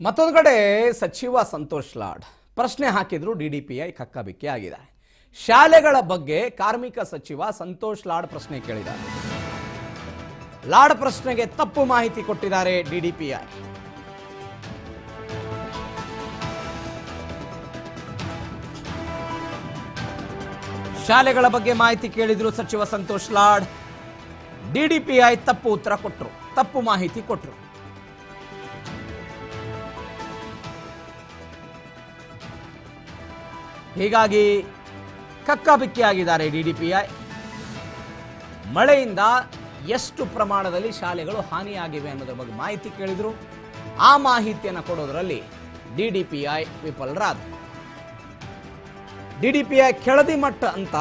ಮತ್ತೊಂದು ಕಡೆ ಸಚಿವ ಸಂತೋಷ್ ಲಾಡ್ ಪ್ರಶ್ನೆ ಹಾಕಿದ್ರು ಡಿಡಿಪಿಐ ಕಕ್ಕಬಿಕ್ಕಿ ಆಗಿದೆ. ಶಾಲೆಗಳ ಬಗ್ಗೆ ಕಾರ್ಮಿಕ ಸಚಿವ ಸಂತೋಷ್ ಲಾಡ್ ಪ್ರಶ್ನೆ ಕೇಳಿದ್ದಾರೆ. ಲಾಡ್ ಪ್ರಶ್ನೆಗೆ ತಪ್ಪು ಮಾಹಿತಿ ಕೊಟ್ಟಿದ್ದಾರೆ ಡಿಡಿಪಿಐ. ಶಾಲೆಗಳ ಬಗ್ಗೆ ಮಾಹಿತಿ ಕೇಳಿದ್ರು ಸಚಿವ ಸಂತೋಷ್ ಲಾಡ್. ಡಿಡಿಪಿಐ ತಪ್ಪು ಉತ್ತರ ಕೊಟ್ಟರು, ತಪ್ಪು ಮಾಹಿತಿ ಕೊಟ್ಟರು. ಹೀಗಾಗಿ ಕಕ್ಕಾಬಿಕ್ಕಿಯಾಗಿದ್ದಾರೆ ಡಿಡಿಪಿಐ. ಮಳೆಯಿಂದ ಎಷ್ಟು ಪ್ರಮಾಣದಲ್ಲಿ ಶಾಲೆಗಳು ಹಾನಿಯಾಗಿವೆ ಅನ್ನೋದ್ರ ಬಗ್ಗೆ ಮಾಹಿತಿ ಕೇಳಿದ್ರು. ಆ ಮಾಹಿತಿಯನ್ನು ಕೊಡೋದ್ರಲ್ಲಿ ಡಿಡಿಪಿಐ ವಿಫಲರಾದರು. ಡಿಡಿಪಿಐ ಕೆಳದಿ ಮಟ್ಟ ಅಂತ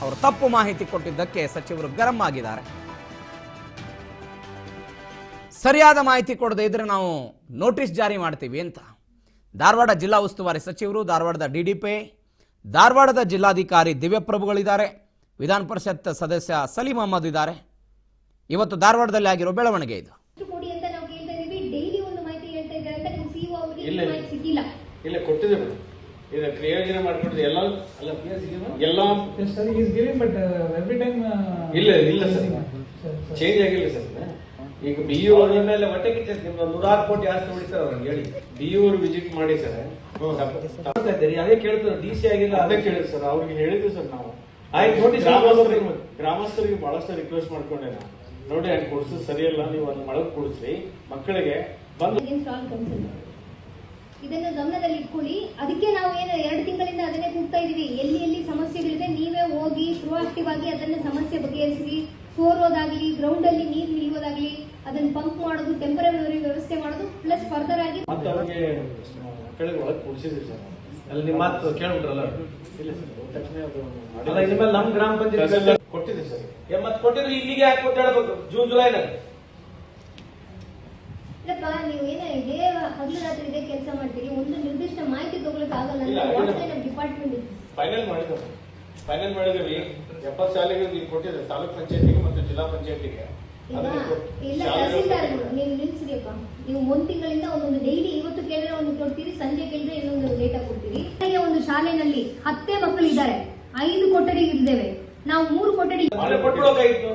ಅವರು ತಪ್ಪು ಮಾಹಿತಿ ಕೊಟ್ಟಿದ್ದಕ್ಕೆ ಸಚಿವರು ಗರಂ ಆಗಿದ್ದಾರೆ. ಸರಿಯಾದ ಮಾಹಿತಿ ಕೊಡದೇ ಇದ್ರೆ ನಾವು ನೋಟಿಸ್ ಜಾರಿ ಮಾಡ್ತೀವಿ ಅಂತ ಧಾರವಾಡ ಜಿಲ್ಲಾ ಉಸ್ತುವಾರಿ ಸಚಿವರು, ಧಾರವಾಡದ ಡಿಡಿಪಿಐ, ಧಾರವಾಡದ ಜಿಲ್ಲಾಧಿಕಾರಿ ದಿವ್ಯಪ್ರಭುಗಳಿದ್ದಾರೆ, ವಿಧಾನ ಪರಿಷತ್ ಸದಸ್ಯ ಸಲೀಂ ಅಹಮದ್ ಇದ್ದಾರೆ. ಇವತ್ತು ಧಾರವಾಡದಲ್ಲಿ ಆಗಿರೋ ಬೆಳವಣಿಗೆ ಇದು. ಕ್ರಿಯೋಜನ ಮಾಡ್ಕೊಂಡಿದ್ದೆ ಎಲ್ಲ ಎಲ್ಲ ಇಲ್ಲ ಸರ್, ಚೇಂಜ್ ಆಗಿಲ್ಲ ಸರ್. ಈಗ BU ಮೇಲೆ ಹೊಟ್ಟೆ ಕಿಚ್ಚ 106 ಕೋಟಿ ಜಾಸ್ತಿ ಉಳಿತಾರೆ ಅವ್ರಿಗೆ ಹೇಳಿ. BU ವಿಸಿಟ್ ಮಾಡಿ ಸರ್, ಅದೇ ಕೇಳ್ತಾರೆ. DC ಆಗಿಲ್ಲ ಅದೇ ಕೇಳಿದ್ರು ಸರ್, ಅವ್ರಿಗೆ ಹೇಳಿದ್ವಿ ಸರ್ ನಾವು. ಗ್ರಾಮಸ್ಥರಿಗೆ ಬಹಳಷ್ಟು ರಿಕ್ವೆಸ್ಟ್ ಮಾಡ್ಕೊಂಡೆ ನಾವು, ನೋಡಿ ಹಂಗೆ ಕೊಡ್ಸೋದು ಸರಿಯಲ್ಲ, ನೀವು ಅದನ್ನ ಮಳಗ್ ಕೊಡಿಸ್ರಿ ಮಕ್ಕಳಿಗೆ ಬಂದು. ಇದನ್ನು ಗಮನದಲ್ಲಿ ಇಟ್ಕೊಳ್ಳಿ. ಅದಕ್ಕೆ ನಾವು ಏನು 2 ತಿಂಗಳಿಂದ ಅದನ್ನೇ ಕೂಗ್ತಾ ಇದೀವಿ. ಎಲ್ಲಿ ಎಲ್ಲಿ ಸಮಸ್ಯೆಗಳಿದೆ ನೀವೇ ಹೋಗಿ ಪ್ರೊಆಕ್ಟಿವ್ ಆಗಿ ಅದನ್ನ ಸಮಸ್ಯೆ ಬಗೆಹರಿಸಿ. ಸೋರೋದಾಗ್ಲಿ, ಗ್ರೌಂಡ್ ಅಲ್ಲಿ ನೀರು ನಿಲ್ಲೋದಾಗ್ಲಿ, ಅದನ್ನ ಪಂಪ್ ಮಾಡೋದು, ಟೆಂಪರರಿ ವ್ಯವಸ್ಥೆ ಮಾಡೋದು, ಪ್ಲಸ್ ಫರ್ದರ್ ಆಗಿ ಅವ್ರಿಗೆ ಮಕ್ಕಳಿಗೆ ಒಳಗೆ ಕೂಡಿಸಿದ್ವಿ ಸರ್. ಅಲ್ಲಿ ನಿಮ್ಮ ಮಾತು ಕೇಳ್ಬಿಟ್ರಲ್ಲ, ಇಲ್ಲ ಸರ್ ನಮ್ ಗ್ರಾಮ ಪಂಚಾಯತ್ ಕೊಟ್ಟಿದ್ವಿ ಸರ್. ಮತ್ತೆ ಕೊಟ್ಟಿದ್ರೆ ಇಲ್ಲಿಗೆ ಯಾಕೆ ಅಂತ ಹೇಳ್ಬೇಕು, ಜೂನ್ ಜುಲೈನಾಗ. ಇಲ್ಲಪ್ಪ, ನೀವು ಏನೋ ಇದೇ ಹಗಲು ರಾತ್ರಿ ಇದೇ ಕೆಲಸ ಮಾಡ್ತೀರಿ, ಒಂದು ನಿರ್ದಿಷ್ಟ ಮಾಹಿತಿ ತಗೊಳಕ್ ಆಗಲ್ಲ. ಡಿಪಾರ್ಟ್ಮೆಂಟ್ ಫೈನಲ್ ಮಾಡಿದ್ವಿ 70 ಶಾಲೆಗೆ ನೀವು ಕೊಟ್ಟಿದ್ರೆ, ತಾಲೂಕ್ ಪಂಚಾಯತಿಗೆ ಮತ್ತು ಜಿಲ್ಲಾ ಪಂಚಾಯತಿಗೆ. ಇಲ್ಲ ತಹಸೀಲ್ದಾರ್ ನೀವು ನಿಲ್ಸಿರಿಯಪ್ಪ. ನೀವು 1 ತಿಂಗಳಿಂದ ಒಂದೊಂದು ಡೈಲಿ, ಇವತ್ತು ಕೇಳಿದ್ರೆ ಒಂದು ಕೊಡ್ತೀರಿ, ಸಂಜೆ ಕೇಳಿದ್ರೆ ಇನ್ನೊಂದು ಡೇಟಾ ಕೊಡ್ತೀರಿ. ಒಂದು ಶಾಲೆನಲ್ಲಿ 10 ಮಕ್ಕಳು ಇದ್ದಾರೆ, 5 ಕೊಠಡಿ ಇದ್ದೇವೆ ನಾವು, 3 ಕೊಠಡಿ ಕೊಟ್ಟಬೇಕಾಗಿತ್ತು.